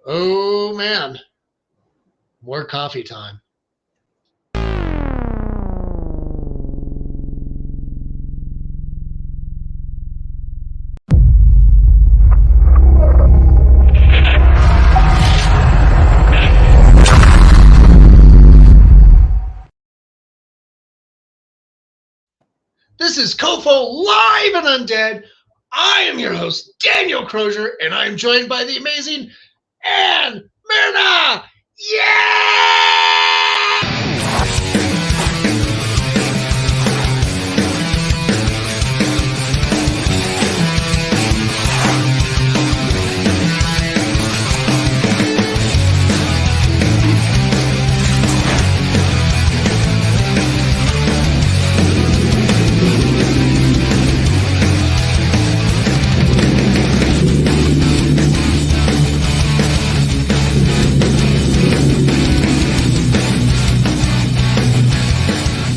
Oh man, more coffee time. This is COFOH Live Undead. I am your host, Daniel Crosier, and I am joined by the amazing Ann Myrna. Yeah!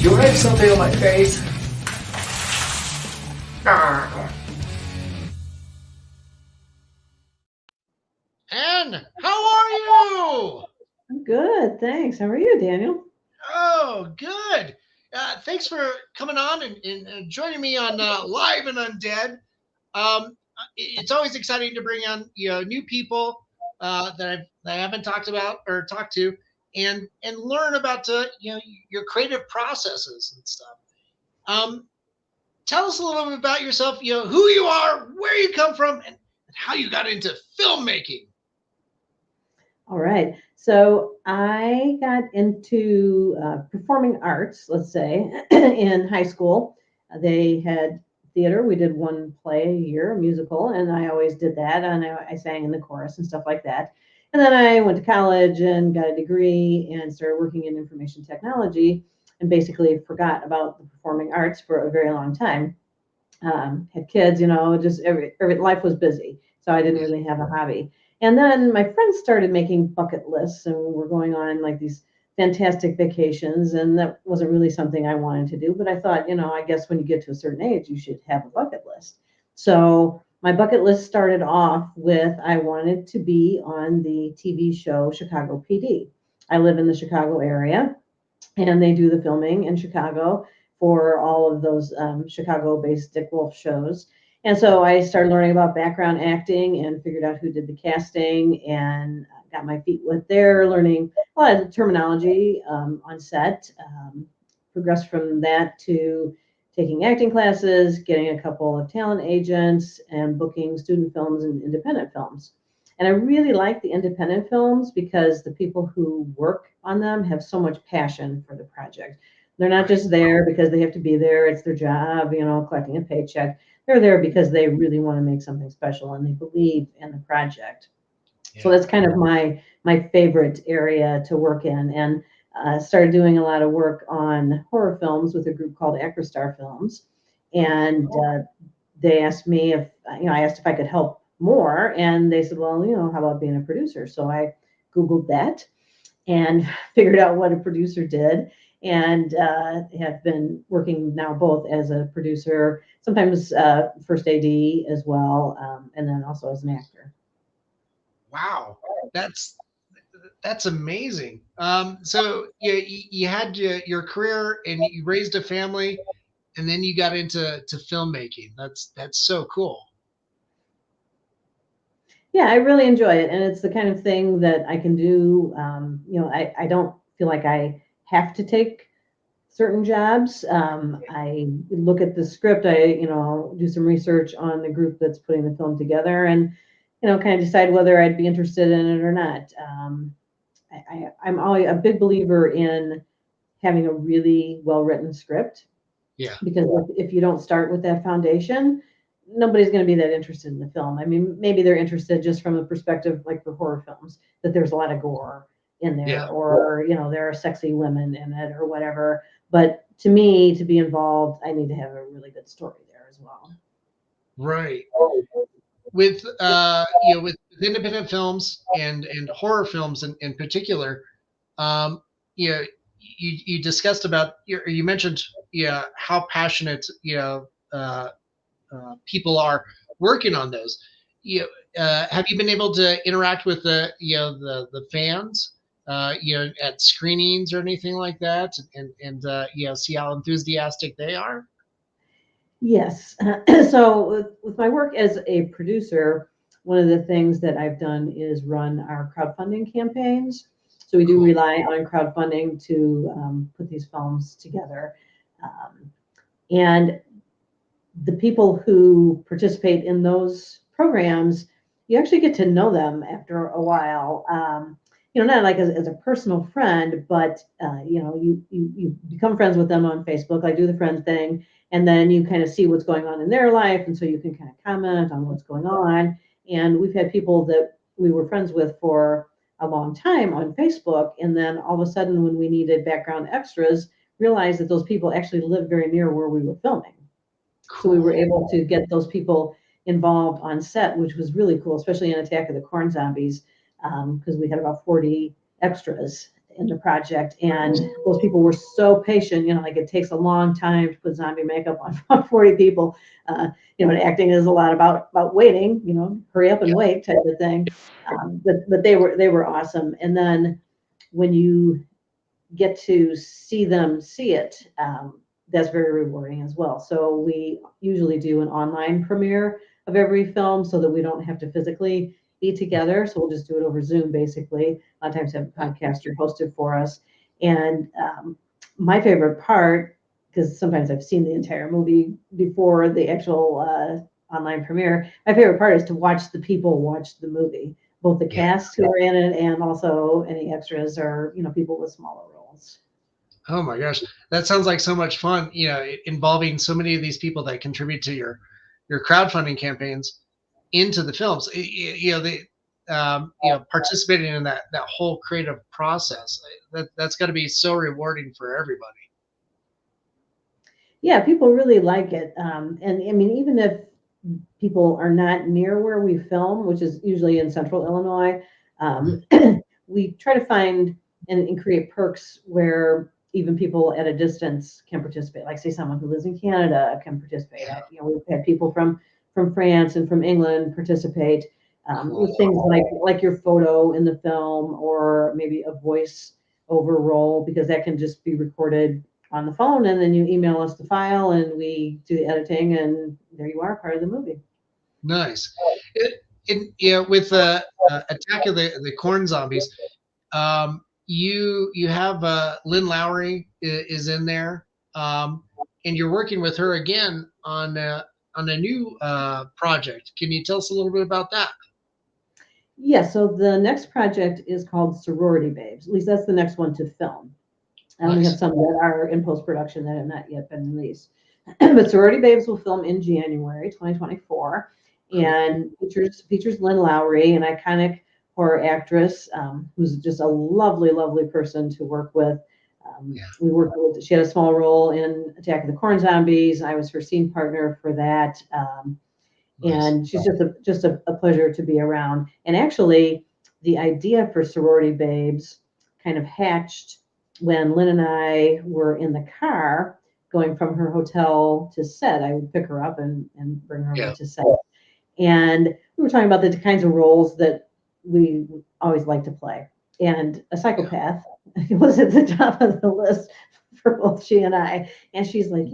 You write something on my face? Ann, how are you? I'm good, thanks. How are you, Daniel? Oh, good. Thanks for coming on and joining me on Live and Undead. It's always exciting to bring on new people that I haven't talked about or talked to, and learn about your creative processes and stuff. Um, Tell us a little bit about yourself. Who you are, where you come from, and how you got into filmmaking. All right. So I got into performing arts, let's say, in high school. They had theater. We did one play a year, a musical, and I always did that. And I sang in the chorus and stuff like that. And then I went to college and got a degree and started working in information technology and basically forgot about the performing arts for a very long time. Had kids, just every life was busy. So I didn't really have a hobby. And then my friends started making bucket lists and we were going on like these fantastic vacations. And that wasn't really something I wanted to do. But I thought, I guess when you get to a certain age, you should have a bucket list. So my bucket list started off with I wanted to be on the TV show Chicago PD. I live in the Chicago area and they do the filming in Chicago for all of those Chicago-based Dick Wolf shows. And so I started learning about background acting and figured out who did the casting and got my feet wet there, learning a lot of the terminology on set. Progressed from that to taking acting classes, getting a couple of talent agents, and booking student films and independent films. And I really like the independent films because the people who work on them have so much passion for the project. They're not just there because they have to be there, it's their job, collecting a paycheck. They're there because they really want to make something special and they believe in the project. Yeah. So that's kind of my favorite area to work in. And started doing a lot of work on horror films with a group called Acrostar Films. And they asked me if, I asked if I could help more. And they said, well, how about being a producer? So I Googled that and figured out what a producer did and have been working now both as a producer, sometimes first AD as well, and then also as an actor. Wow, that's amazing. So you had your career and you raised a family, and then you got into filmmaking. That's so cool. Yeah, I really enjoy it, and it's the kind of thing that I can do. I don't feel like I have to take certain jobs. I look at the script. I do some research on the group that's putting the film together, and kind of decide whether I'd be interested in it or not. I'm always a big believer in having a really well-written script. Yeah. Because if you don't start with that foundation, nobody's going to be that interested in the film. I mean, maybe they're interested just from a perspective like for horror films, that there's a lot of gore in there, yeah. Or there are sexy women in it or whatever. But to me, to be involved, I need to have a really good story there as well. Right. With with independent films and horror films in particular, you discussed about you mentioned how passionate people are working on those. have you been able to interact with the fans, at screenings or anything like that, and see how enthusiastic they are? Yes. So with my work as a producer, one of the things that I've done is run our crowdfunding campaigns. So we do Cool. rely on crowdfunding to put these films together. And the people who participate in those programs, you actually get to know them after a while. Not like as a personal friend, but you become friends with them on Facebook, like do the friend thing, and then you kind of see what's going on in their life, and so you can kind of comment on what's going on. And we've had people that we were friends with for a long time on Facebook, and then all of a sudden, when we needed background extras, realized that those people actually lived very near where we were filming. So we were able to get those people involved on set, which was really cool, especially in Attack of the Corn Zombies, because we had about 40 extras in the project. And those people were so patient, like it takes a long time to put zombie makeup on 40 people. And acting is a lot about waiting, hurry up and wait type of thing. But they were awesome. And then when you get to see them see it, that's very rewarding as well. So we usually do an online premiere of every film so that we don't have to physically be together. So we'll just do it over Zoom, basically. A lot of times have a podcaster host it for us. And my favorite part, because sometimes I've seen the entire movie before the actual online premiere, my favorite part is to watch the people watch the movie, both the cast who are in it and also any extras or, people with smaller roles. Oh my gosh, that sounds like so much fun. Involving so many of these people that contribute to your crowdfunding campaigns into the films. Participating in that whole creative process. That's got to be so rewarding for everybody. Yeah, people really like it. And I mean, even if people are not near where we film, which is usually in central Illinois, we try to find and create perks where even people at a distance can participate. Like say someone who lives in Canada can participate. We've had people from France and from England participate. With things like your photo in the film or maybe a voice over role, because that can just be recorded on the phone and then you email us the file and we do the editing and there you are, part of the movie. Nice. With Attack of the Corn Zombies, you have Lynn Lowry is in there, and you're working with her again on a new project. Can you tell us a little bit about that? Yeah, so the next project is called Sorority Babes. At least that's the next one to film. And we have some that are in post-production that have not yet been released. But Sorority Babes will film in January 2024 and features Lynn Lowry, an iconic horror actress who's just a lovely, lovely person to work with. We worked with, she had a small role in Attack of the Corn Zombies. I was her scene partner for that. And she's just a pleasure to be around. And actually, the idea for Sorority Babes kind of hatched when Lynn and I were in the car going from her hotel to set. I would pick her up and bring her over to set. And we were talking about the kinds of roles that we always like to play. And a psychopath was at the top of the list for both she and I. And she's like,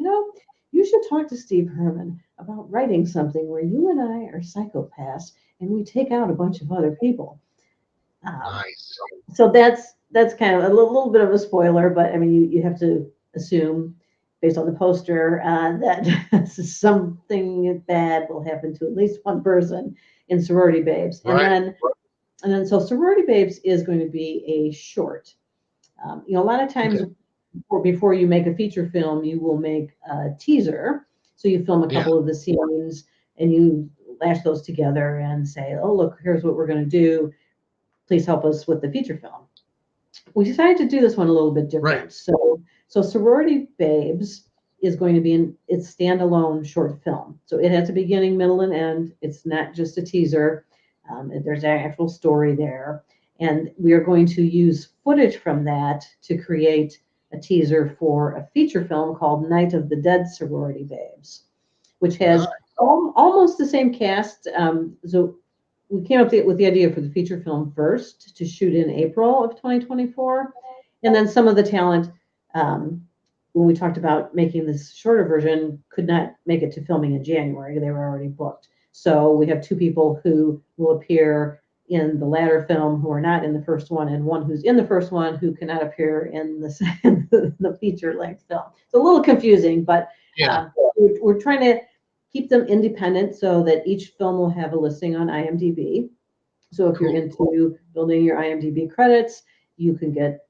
you should talk to Steve Herman about writing something where you and I are psychopaths and we take out a bunch of other people. Nice. So that's kind of a little bit of a spoiler, but I mean, you have to assume based on the poster that something bad will happen to at least one person in Sorority Babes. And then so Sorority Babes is going to be a short. A lot of times before you make a feature film, you will make a teaser. So you film a couple of the scenes and you lash those together and say, oh, look, here's what we're going to do. Please help us with the feature film. We decided to do this one a little bit different. Right. So Sorority Babes is going to be its standalone short film. So it has a beginning, middle, and end. It's not just a teaser. There's an actual story there. And we are going to use footage from that to create a teaser for a feature film called Night of the Dead Sorority Babes, which has almost the same cast. So we came up with the idea for the feature film first to shoot in April of 2024. And then some of the talent, when we talked about making this shorter version, could not make it to filming in January. They were already booked. So we have 2 people who will appear in the latter film who are not in the first one, and one who's in the first one who cannot appear in the feature-length film. It's a little confusing, but we're trying to keep them independent so that each film will have a listing on IMDb. So if you're into building your IMDb credits, you can get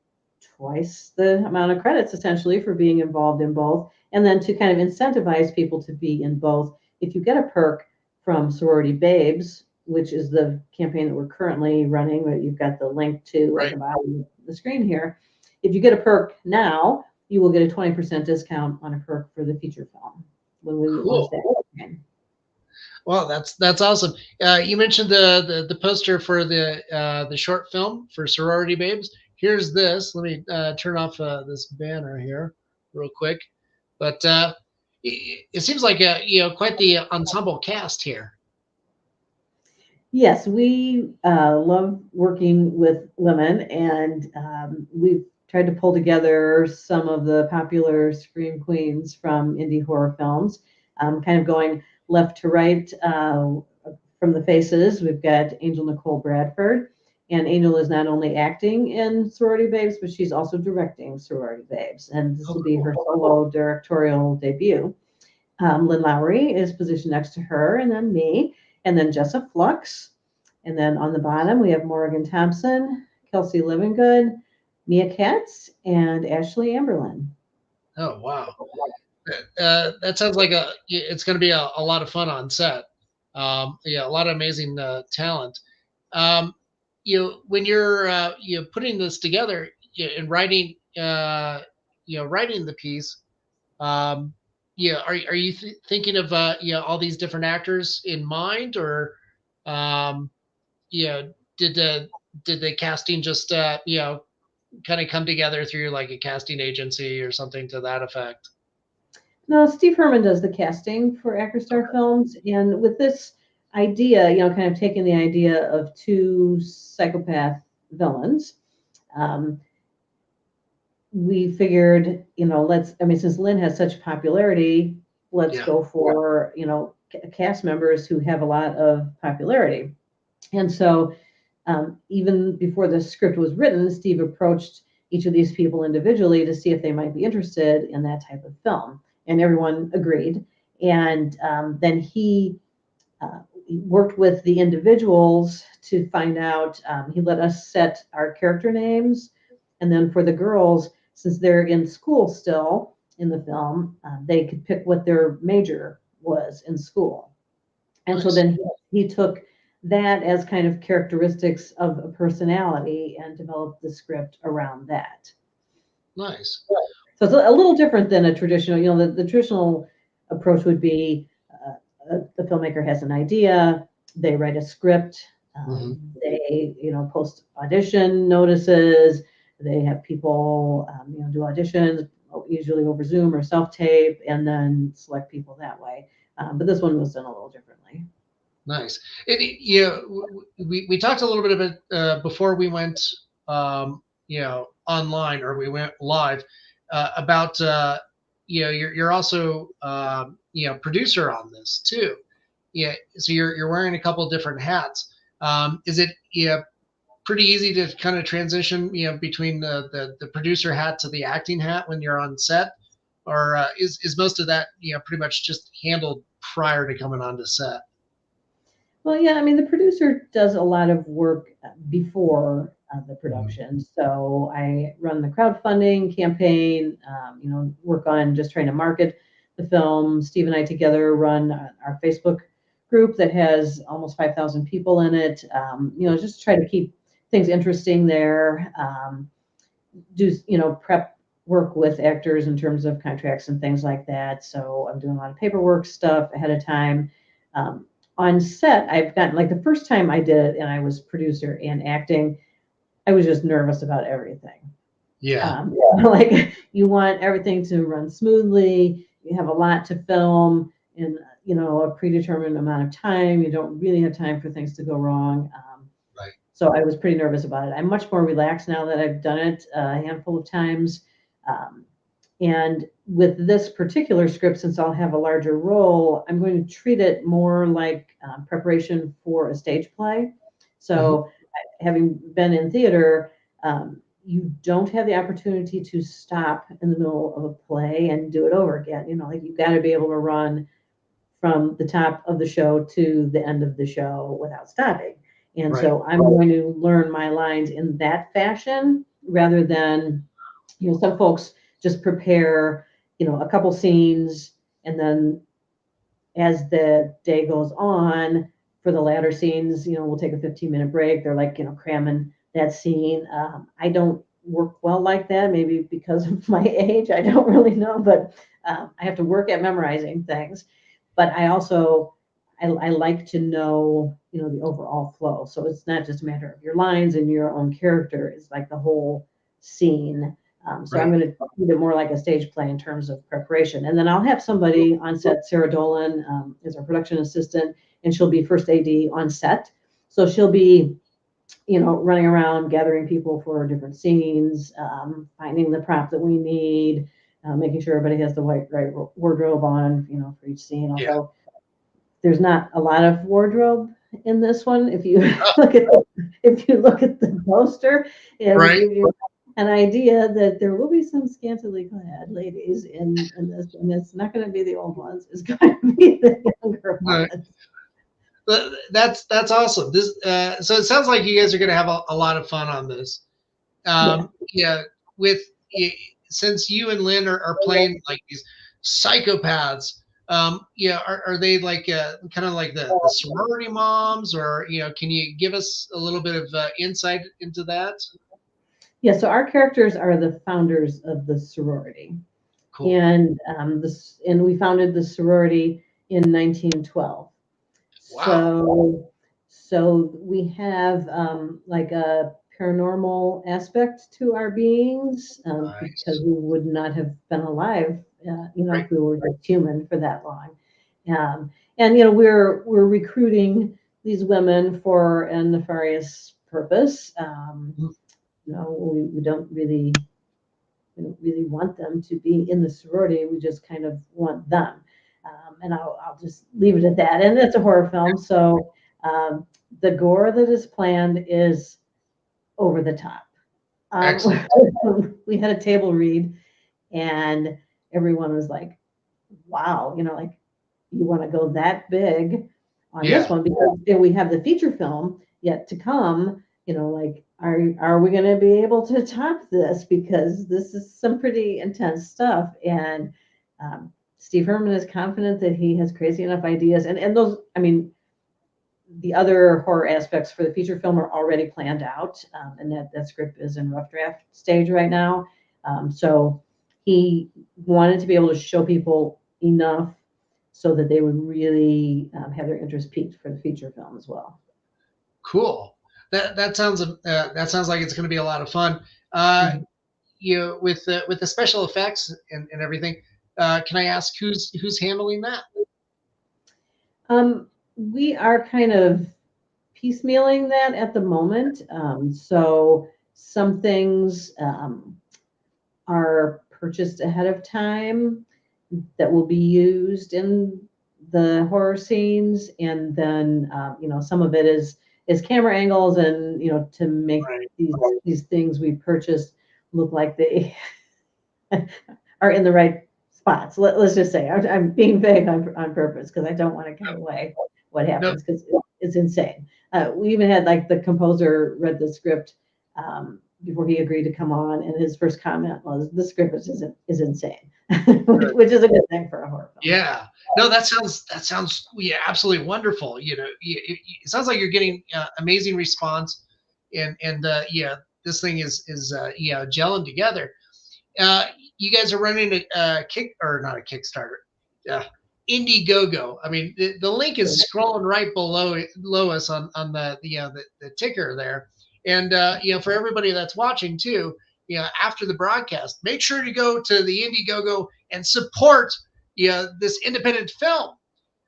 twice the amount of credits essentially for being involved in both. And then to kind of incentivize people to be in both, if you get a perk from Sorority Babes, which is the campaign that we're currently running, that you've got the link to at the bottom of the screen here. If you get a perk now, you will get a 20% discount on a perk for the feature film when we launch that campaign. Well, that's awesome. You mentioned the poster for the short film for Sorority Babes. Here's this. Let me turn off this banner here real quick. But it seems like quite the ensemble cast here. Yes, we love working with women, and we've tried to pull together some of the popular scream queens from indie horror films, kind of going left to right from the faces. We've got Angel Nicole Bradford, and Angel is not only acting in Sorority Babes, but she's also directing Sorority Babes, and this will be her solo directorial debut. Lynn Lowry is positioned next to her, and then me, and then Jessa Flux. And then on the bottom, we have Morgan Thompson, Kelsey Livingood, Mia Katz, and Ashley Amberlin. Oh, wow. That sounds like it's going to be a lot of fun on set. A lot of amazing talent. When you're putting this together and writing writing the piece, are you thinking of all these different actors in mind, or did the casting just kind of come together through like a casting agency or something to that effect? No, Steve Herman does the casting for ActorStar Films, and with this idea, kind of taking the idea of 2 psychopath villains, we figured, since Lynn has such popularity, let's go for, cast members who have a lot of popularity. And so even before the script was written, Steve approached each of these people individually to see if they might be interested in that type of film. And everyone agreed. And then he worked with the individuals to find out, he let us set our character names. And then for the girls, since they're in school still in the film, they could pick what their major was in school. And so then he took that as kind of characteristics of a personality and developed the script around that. Nice. So it's a little different than a traditional, the traditional approach would be the filmmaker has an idea, they write a script, they, post audition notices, they have people, do auditions, usually over Zoom or self-tape, and then select people that way. But this one was done a little differently. Nice. We talked a little bit about before we went, online, or we went live, about you're also producer on this too. Yeah. So you're wearing a couple of different hats. Is it pretty easy to kind of transition between the producer hat to the acting hat when you're on set, or is most of that pretty much just handled prior to coming onto set? Well, yeah, the producer does a lot of work before the production. So I run the crowdfunding campaign, work on just trying to market the film. Steve and I together run our Facebook group that has almost 5,000 people in it. Just try to keep things interesting there. Do, prep work with actors in terms of contracts and things like that. So I'm doing a lot of paperwork stuff ahead of time. On set, I've gotten, like the first time I did it and I was producer and acting, I was just nervous about everything. Yeah. Like you want everything to run smoothly. You have a lot to film, and a predetermined amount of time. You don't really have time for things to go wrong. Right. So I was pretty nervous about it. I'm much more relaxed now that I've done it a handful of times. And with this particular script, since I'll have a larger role, I'm going to treat it more like preparation for a stage play. So having been in theater, you don't have the opportunity to stop in the middle of a play and do it over again. Like you've got to be able to run from the top of the show to the end of the show without stopping. And so I'm going to learn my lines in that fashion rather than, some folks just prepare, a couple scenes, and then as the day goes on for the latter scenes, we'll take a 15-minute break. They're like, cramming that scene. I don't work well like that, maybe because of my age. I don't really know, but I have to work at memorizing things. But I also, I like to know, the overall flow. So it's not just a matter of your lines and your own character. It's like the whole scene. So I'm going to treat it more like a stage play in terms of preparation. And then I'll have somebody on set. Sarah Dolan is our production assistant, and she'll be first AD on set. So she'll be, running around, gathering people for different scenes, finding the prop that we need, making sure everybody has the right wardrobe on, for each scene. Although there's not a lot of wardrobe in this one. If you look at the poster, it will give you an idea that there will be some scantily clad ladies in this, and it's not going to be the old ones. It's going to be the younger ones. That's awesome. This so it sounds like you guys are going to have a lot of fun on this. Since you and Lynn are playing like these psychopaths. Are they like kind of like the sorority moms, or can you give us a little bit of insight into that? Yeah, so our characters are the founders of the sorority. Cool. And we founded the sorority in 1912. Wow. So we have like a paranormal aspect to our beings because we would not have been alive, if we were just human for that long. And we're recruiting these women for a nefarious purpose. We don't really want them to be in the sorority. We just kind of want them. And I'll just leave it at that. And it's a horror film, so the gore that is planned is over the top. We had a table read, and everyone was like, "Wow, like you want to go that big on this one?" Because we have the feature film yet to come. Like, are we going to be able to top this? Because this is some pretty intense stuff. And Steve Herman is confident that he has crazy enough ideas. And those, the other horror aspects for the feature film are already planned out. And that script is in rough draft stage right now. So he wanted to be able to show people enough so that they would really have their interest piqued for the feature film as well. Cool. That sounds like it's going to be a lot of fun. With the special effects and everything. Can I ask who's handling that? We are kind of piecemealing that at the moment. So some things are purchased ahead of time that will be used in the horror scenes, and then some of it is camera angles, and to make these things we purchased look like they are in the right spots. Let's just say I'm being vague on purpose because I don't want to give away what happens, because it's insane. We even had like the composer read the script before he agreed to come on, and his first comment was, "The script is insane," which is a good thing for a horror film. Yeah. No, that sounds absolutely wonderful. It sounds like you're getting amazing response, and this thing is gelling together. You guys are running a not a Kickstarter, Indiegogo. The link is scrolling right below us on the ticker there, and for everybody that's watching too, after the broadcast, make sure to go to the Indiegogo and support this independent film.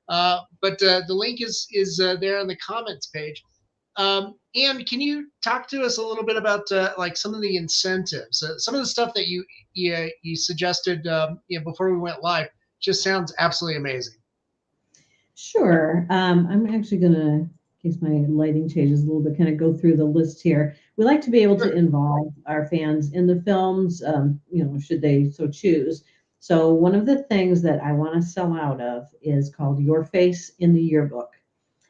But the link is there on the comments page. Ann, can you talk to us a little bit about like some of the incentives, some of the stuff that you suggested before we went live? Just sounds absolutely amazing. Sure. I'm actually going to, in case my lighting changes a little bit, kind of go through the list here. We like to be able to involve our fans in the films, should they so choose. So one of the things that I want to sell out of is called Your Face in the Yearbook.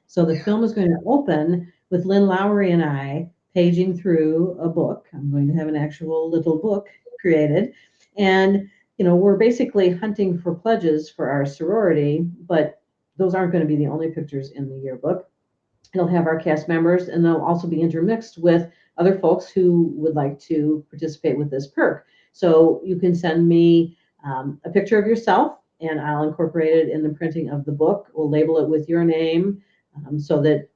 So the film is going to open with Lynn Lowry and I paging through a book. I'm going to have an actual little book created. And, we're basically hunting for pledges for our sorority, but those aren't going to be the only pictures in the yearbook. It'll have our cast members, and they'll also be intermixed with other folks who would like to participate with this perk. So you can send me a picture of yourself, and I'll incorporate it in the printing of the book. We'll label it with your name so that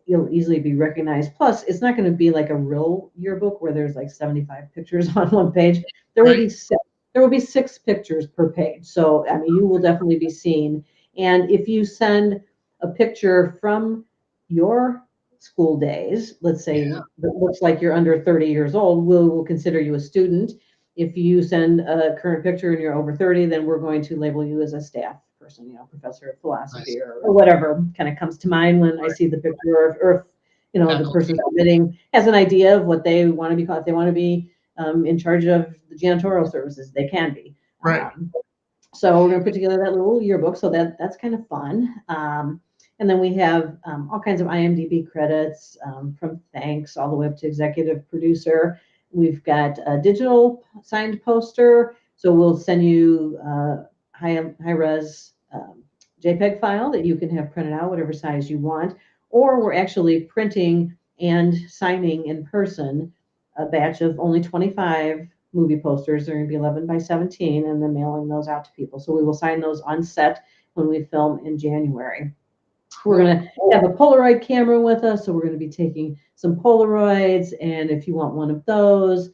you'll easily be recognized. Plus, it's not going to be like a real yearbook where there's like 75 pictures on one page. There will be six. There will be 6 pictures per page. So, I mean, you will definitely be seen. And if you send a picture from your school days, let's say that looks like you're under 30 years old, we'll consider you a student. If you send a current picture and you're over 30, then we're going to label you as a staff person, professor of philosophy or whatever kind of comes to mind when I see the picture, or if the person submitting has an idea of what they want to be called. If they want to be in charge of the janitorial services, they can be. Right. So we're going to put together that little yearbook, so that's kind of fun. And then we have all kinds of IMDb credits from thanks all the way up to executive producer. We've got a digital signed poster, so we'll send you high-res JPEG file that you can have printed out, whatever size you want. Or we're actually printing and signing in person a batch of only 25 movie posters. They're going to be 11 by 17, and then mailing those out to people. So we will sign those on set when we film in January. We're going to have a Polaroid camera with us, so we're going to be taking some Polaroids. And if you want one of those,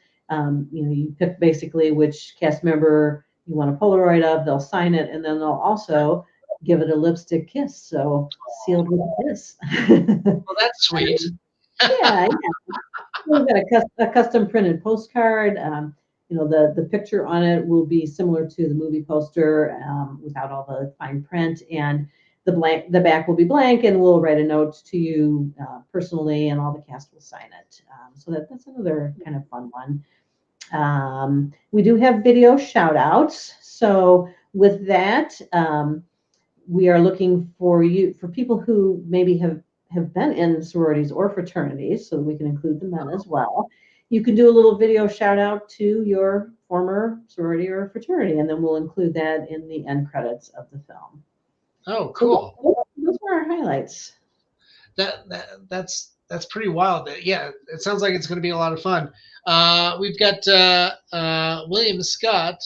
you pick basically which cast member you want a Polaroid of. They'll sign it, and then they'll also give it a lipstick kiss. So sealed with a kiss. Well, that's sweet. Yeah. We've got a custom printed postcard. The picture on it will be similar to the movie poster without all the fine print, and the back will be blank, and we'll write a note to you personally, and all the cast will sign it. So that's another kind of fun one. We do have video shout outs. So with that, we are looking for people who maybe have been in sororities or fraternities, so that we can include the men as well. You can do a little video shout out to your former sorority or fraternity, and then we'll include that in the end credits of the film. Oh, cool. So those are our highlights. That's pretty wild. Yeah, it sounds like it's going to be a lot of fun. We've got William Scott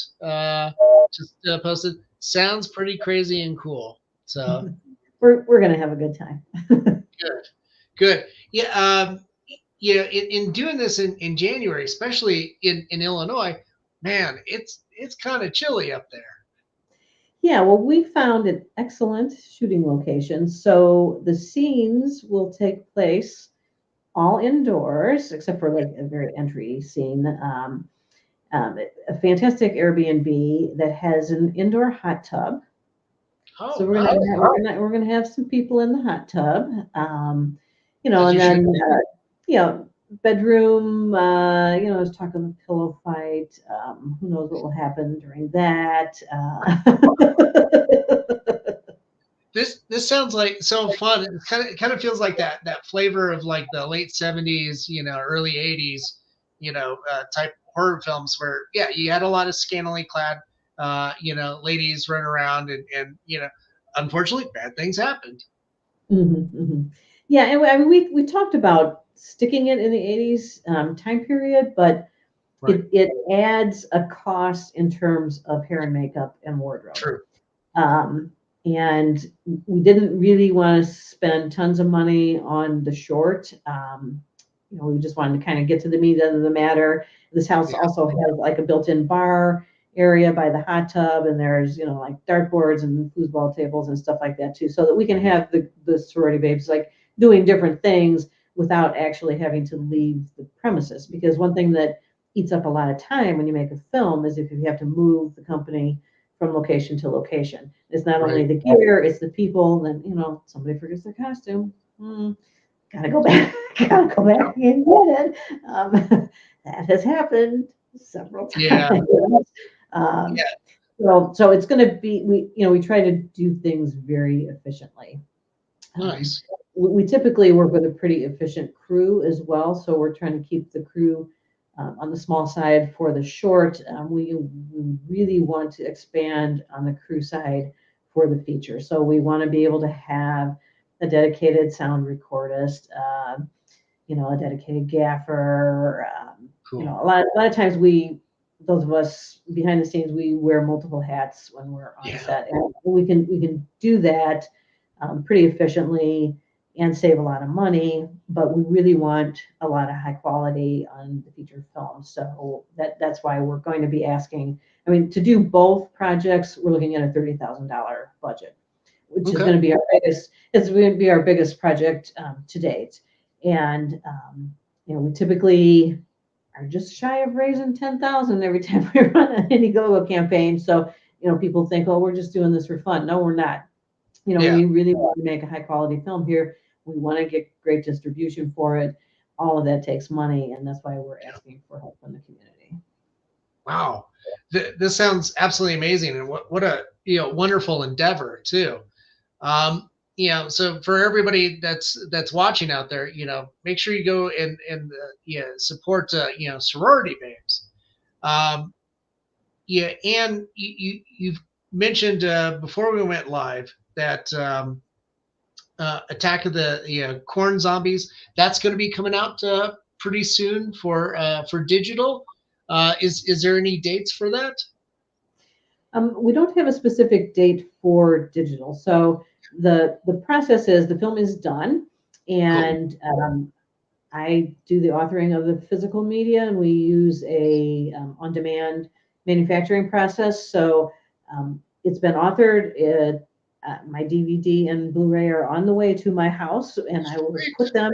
just posted. Sounds pretty crazy and cool. So we're going to have a good time. Good. Yeah. In doing this in January, especially in Illinois, man, it's kind of chilly up there. Yeah, well, we found an excellent shooting location. So the scenes will take place all indoors, except for like a very entry scene. A fantastic Airbnb that has an indoor hot tub. Oh, so we're gonna have some people in the hot tub. And then bedroom. There's talk of a pillow fight. Who knows what will happen during that? This sounds like so fun. It kind of feels like that flavor of like the late 70s, early 80s, type horror films where you had a lot of scantily clad, ladies run around and unfortunately bad things happened. Mm-hmm, mm-hmm. Yeah, and I mean, we talked about sticking it in the 80s time period, but it adds a cost in terms of hair and makeup and wardrobe. True. And we didn't really want to spend tons of money on the short. We just wanted to kind of get to the meat of the matter. This house also has like a built-in bar area by the hot tub, and there's, you know, like dartboards and foosball tables and stuff like that too, so that we can have the sorority babes like doing different things without actually having to leave the premises. Because one thing that eats up a lot of time when you make a film is if you have to move the company from location to location. It's not only the gear, it's the people. Then, you know, somebody forgets their costume. Gotta go back. Gotta go back and get it. That has happened several times. Yeah. Yeah. So it's going to be, we try to do things very efficiently. Nice. We typically work with a pretty efficient crew as well, so we're trying to keep the crew on the small side for the short. We really want to expand on the crew side for the feature. So we want to be able to have a dedicated sound recordist, a dedicated gaffer. Cool. A lot of times those of us behind the scenes, we wear multiple hats when we're on set, and we can do that pretty efficiently and save a lot of money, but we really want a lot of high quality on the feature film. So that's why we're going to be asking, to do both projects, we're looking at a $30,000 budget, which is going to be our biggest project to date. And, we typically are just shy of raising 10,000 every time we run an Indiegogo campaign. So, people think, oh, we're just doing this for fun. No, we're not. We really want to make a high quality film here. We want to get great distribution for it. All of that takes money, and that's why we're asking for help from the community. Wow, this sounds absolutely amazing, and what a wonderful endeavor too. So for everybody that's watching out there, make sure you go and support Sorority Babes. And you've mentioned before we went live that Attack of the Corn Zombies, that's going to be coming out pretty soon for digital. Is there any dates for that? We don't have a specific date for digital. So the process is the film is done, and I do the authoring of the physical media, and we use a on-demand manufacturing process. So it's been authored. My DVD and Blu-ray are on the way to my house, and I will put them.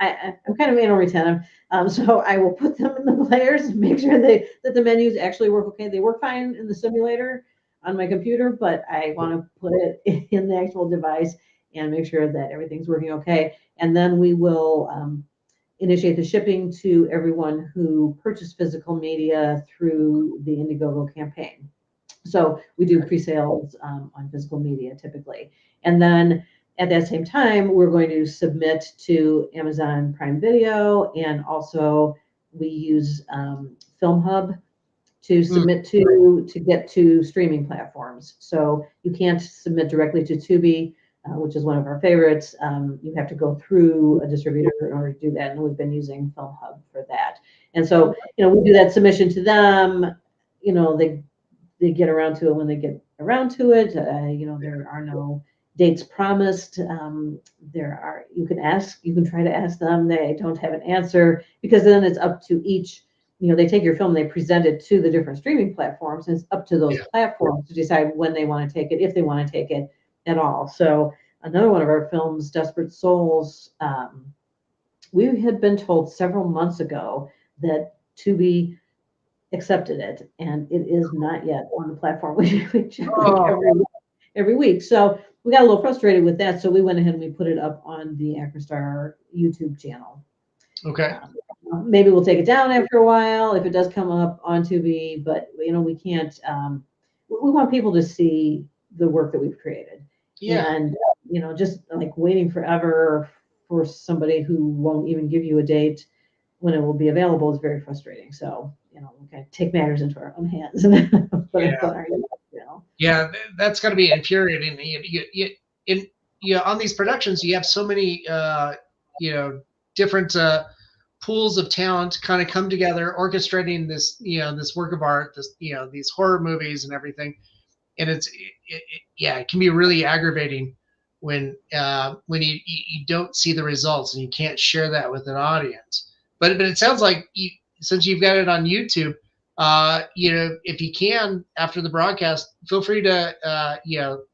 I'm kind of anal retentive, so I will put them in the players and make sure that the menus actually work okay. They work fine in the simulator on my computer, but I want to put it in the actual device and make sure that everything's working okay. And then we will initiate the shipping to everyone who purchased physical media through the Indiegogo campaign. So we do pre-sales on physical media typically. And then at that same time, we're going to submit to Amazon Prime Video, and also we use Film Hub to submit to get to streaming platforms. So you can't submit directly to Tubi, which is one of our favorites. You have to go through a distributor in order to do that, and we've been using Film Hub for that. And so, we do that submission to them. They get around to it when they get around to it. There are no dates promised. You can try to ask them. They don't have an answer, because then it's up to each. They take your film, they present it to the different streaming platforms, and it's up to those platforms to decide when they want to take it, if they want to take it at all. So another one of our films, Desperate Souls, we had been told several months ago that Tubi accepted it, and it is not yet on the platform. We check every week. So we got a little frustrated with that. So we went ahead and we put it up on the Acrostar YouTube channel. Okay. Maybe we'll take it down after a while if it does come up on Tubi, but we can't. We want people to see the work that we've created. Yeah. And just like waiting forever for somebody who won't even give you a date when it will be available is very frustrating. So we kind of take matters into our own hands. Yeah, that's got to be infuriating. On these productions, you have so many different pools of talent kind of come together, orchestrating this this work of art, these horror movies and everything. And it can be really aggravating when you don't see the results and you can't share that with an audience. But it sounds like since you've got it on YouTube, if you can after the broadcast, feel free to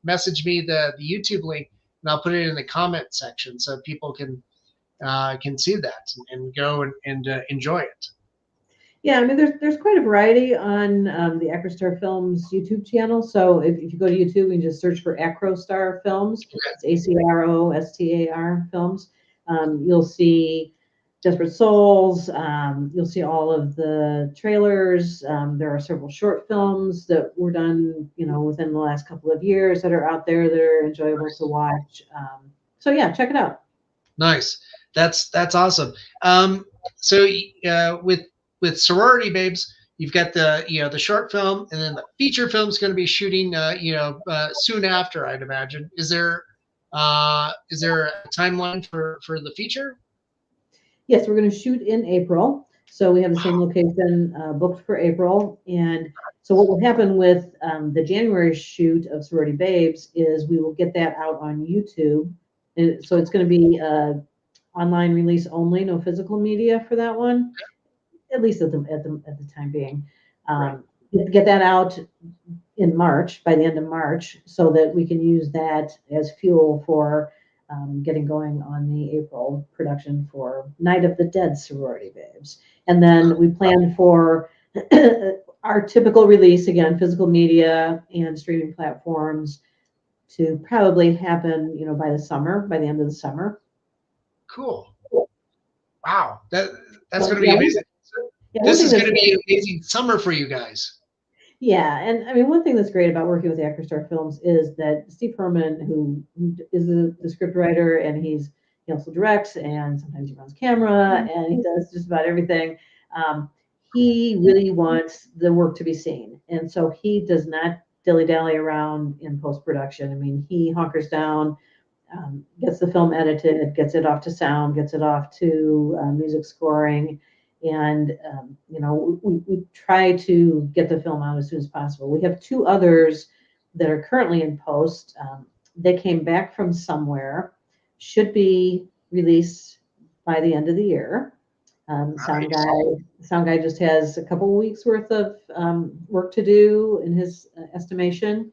message me the YouTube link, and I'll put it in the comment section so people can see that and go and enjoy it. Yeah, I mean, there's quite a variety on the Acrostar Films YouTube channel. So if you go to YouTube and just search for Acrostar Films, it's ACROSTAR Films, you'll see Desperate Souls. You'll see all of the trailers. There are several short films that were done, within the last couple of years that are out there that are enjoyable to watch. So yeah, check it out. Nice. That's awesome. So with Sorority Babes, you've got the short film, and then the feature film is going to be shooting soon after, I'd imagine. Is there a timeline for the feature? Yes, we're going to shoot in April. So we have the same location booked for April. And so what will happen with the January shoot of Sorority Babes is we will get that out on YouTube. And so it's going to be online release only, no physical media for that one, at least at the time being. Get that out in March, by the end of March, so that we can use that as fuel for getting going on the April production for Night of the Dead Sorority Babes. And then we plan for our typical release, again, physical media and streaming platforms, to probably happen, by the end of the summer. Cool. Wow. That's going to be amazing. This is going to be an amazing summer for you guys. Yeah, and I mean, one thing that's great about working with the Acrostar Films is that Steve Herman, who is the script writer, and he also directs, and sometimes he runs camera, and he does just about everything. He really wants the work to be seen, and so he does not dilly-dally around in post-production. I mean, he hunkers down, gets the film edited, gets it off to sound, gets it off to music scoring. And, we try to get the film out as soon as possible. We have two others that are currently in post. They came back from somewhere, should be released by the end of the year. Sound guy just has a couple of weeks worth of work to do in his estimation.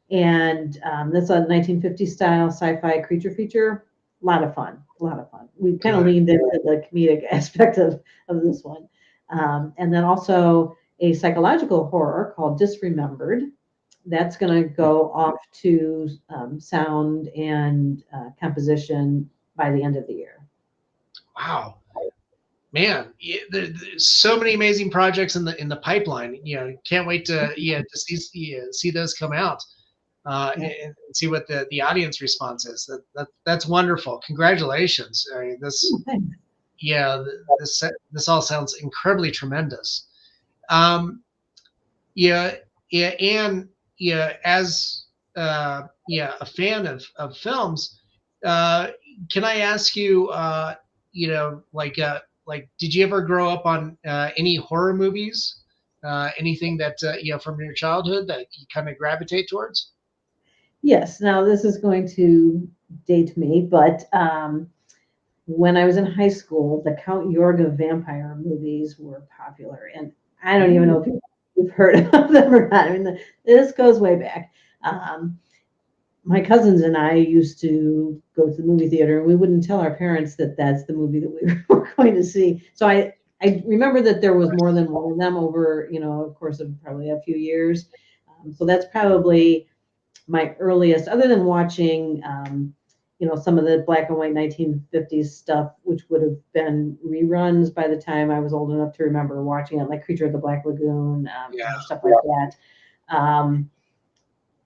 And that's a 1950s style sci-fi creature feature. A lot of fun. We kind of leaned into the comedic aspect of this one. And then also a psychological horror called Disremembered. That's going to go off to sound and composition by the end of the year. Wow. Man, there's so many amazing projects in the pipeline. Can't wait to see those come out. And see what the audience response is. That's wonderful. Congratulations. I mean, this all sounds incredibly tremendous. And as a fan of films, can I ask you, did you ever grow up on any horror movies? Anything that from your childhood that you kind of gravitate towards? Yes. Now this is going to date me, but when I was in high school, the Count Yorga vampire movies were popular, and I don't even know if you've heard of them or not. I mean, this goes way back. My cousins and I used to go to the movie theater, and we wouldn't tell our parents that that's the movie that we were going to see. So I remember that there was more than one of them over, of course, of probably a few years. So that's probably my earliest, other than watching, some of the black and white 1950s stuff, which would have been reruns by the time I was old enough to remember watching it, like Creature of the Black Lagoon, stuff like that.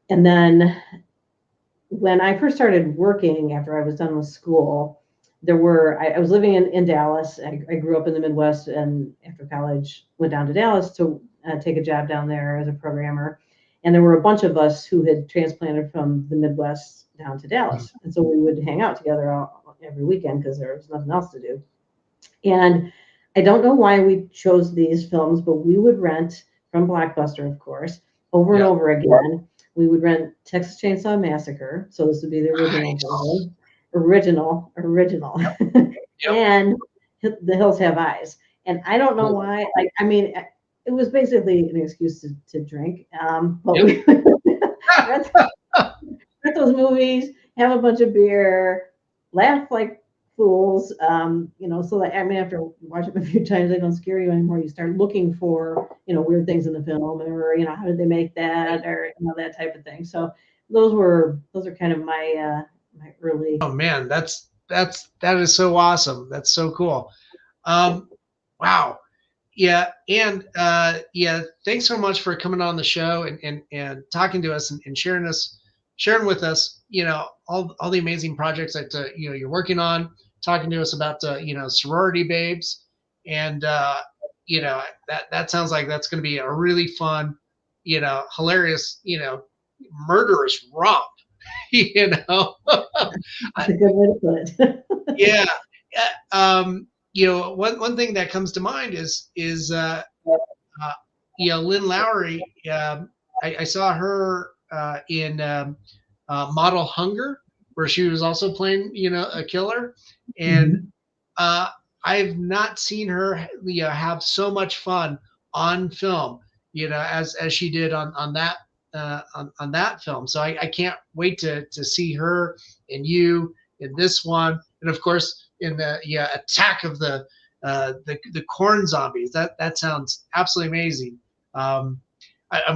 And then when I first started working after I was done with school, I was living in Dallas. I grew up in the Midwest, and after college went down to Dallas to take a job down there as a programmer. And there were a bunch of us who had transplanted from the Midwest down to Dallas. And so we would hang out together every weekend because there was nothing else to do. And I don't know why we chose these films, but we would rent from Blockbuster, of course, over and over again. We would rent Texas Chainsaw Massacre. So this would be the original version. Original. And The Hills Have Eyes. And I don't know why. it was basically an excuse to drink. But Yep. we rent, rent those movies, have a bunch of beer, laugh like fools. So that I mean, after watching them a few times, they don't scare you anymore. You start looking for weird things in the film, or how did they make that, or that type of thing. So those are kind of my early. Oh man, that is so awesome. That's so cool. Wow. Yeah, and yeah, thanks so much for coming on the show and talking to us and sharing with us, all the amazing projects that you're working on, talking to us about Sorority Babes, and that sounds like that's going to be a really fun, hilarious, murderous romp, you know. That's a good way to put it. Yeah. One thing that comes to mind is Lynn Lowry. I saw her in Model Hunger, where she was also playing a killer, and I've not seen her have so much fun on film, as she did on that on that film. So I can't wait to see her and you in this one, and of course in the Attack of the corn zombies. That sounds absolutely amazing. I'm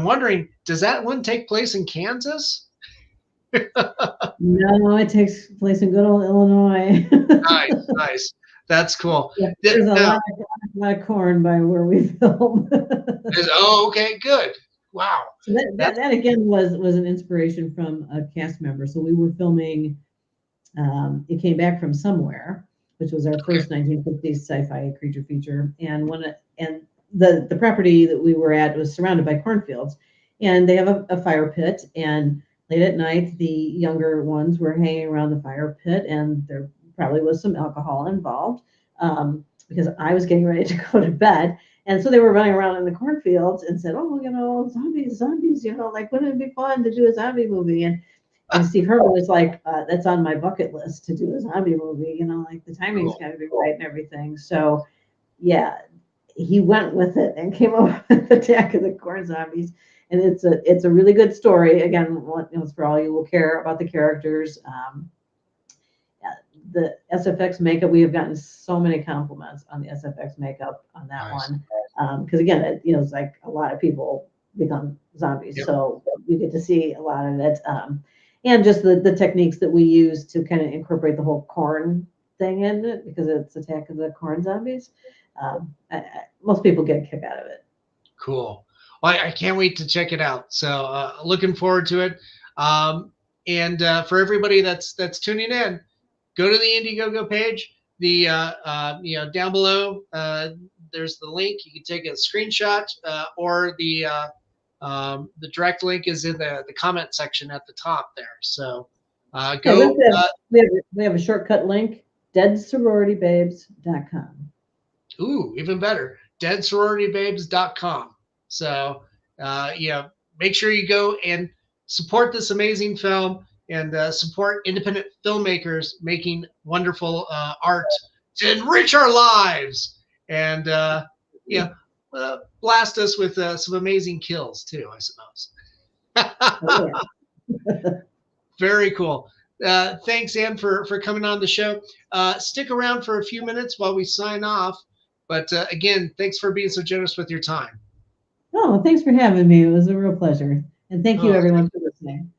wondering, does that one take place in Kansas? No, it takes place in good old Illinois. Nice. That's cool. Yeah, there's a lot of corn by where we film. Okay, good. Wow. So that again was an inspiration from a cast member. So we were filming It Came Back From Somewhere, which was our first 1950s sci-fi creature feature. And the property that we were at was surrounded by cornfields, and they have a fire pit. And late at night, the younger ones were hanging around the fire pit, and there probably was some alcohol involved, because I was getting ready to go to bed. And so they were running around in the cornfields and said, "Oh, zombies, like, wouldn't it be fun to do a zombie movie?" And Steve Herman was like, "That's on my bucket list to do a zombie movie. Like, the timing's got to be right and everything." So, yeah, he went with it and came up with Attack of the Corn Zombies. And it's a really good story. Again, it's for all you will care about the characters. The SFX makeup, we have gotten so many compliments on the SFX makeup on that one. Because again, it's like a lot of people become zombies. Yep. So you get to see a lot of it. And just the techniques that we use to kind of incorporate the whole corn thing in it, because it's Attack of the Corn Zombies. Most people get a kick out of it. Cool. Well, I can't wait to check it out. So looking forward to it. And for everybody that's tuning in, go to the Indiegogo page. The down below, there's the link. You can take a screenshot, or the direct link is in the comment section at the top there. So go. We have a shortcut link: deadsororitybabes.com. Ooh, even better, deadsororitybabes.com. So make sure you go and support this amazing film, and support independent filmmakers making wonderful art to enrich our lives, and blast us with some amazing kills too, I suppose. Oh, yeah. Very cool. Thanks, Ann, for coming on the show. Stick around for a few minutes while we sign off. But again, thanks for being so generous with your time. Oh, thanks for having me. It was a real pleasure. And thank you, everyone, for listening.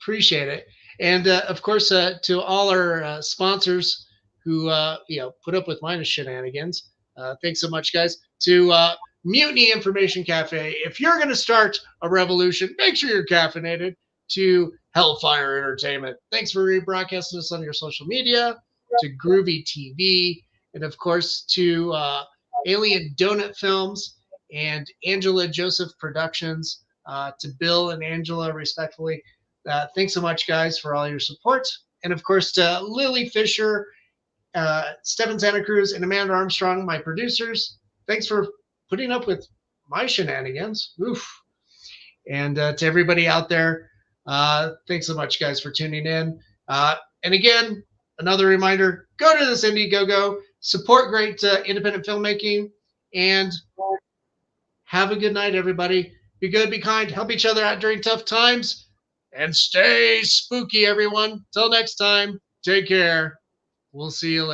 Appreciate it. And of course, to all our sponsors who put up with my shenanigans, thanks so much, guys. To Mutiny Information Cafe, if you're going to start a revolution, make sure you're caffeinated. To Hellfire Entertainment, thanks for rebroadcasting us on your social media. To Groovy TV, and of course to Alien Donut Films and Angela Joseph Productions. To Bill and Angela, respectfully. Thanks so much, guys, for all your support. And of course, to Lily Fisher, Stephen Santa Cruz, and Amanda Armstrong, my producers. Thanks for putting up with my shenanigans. Oof. And to everybody out there, thanks so much, guys, for tuning in. And again, another reminder, go to this Indiegogo, support great independent filmmaking, and Have a good night, everybody. Be good, be kind, help each other out during tough times, and stay spooky, everyone. Till next time, take care. We'll see you later.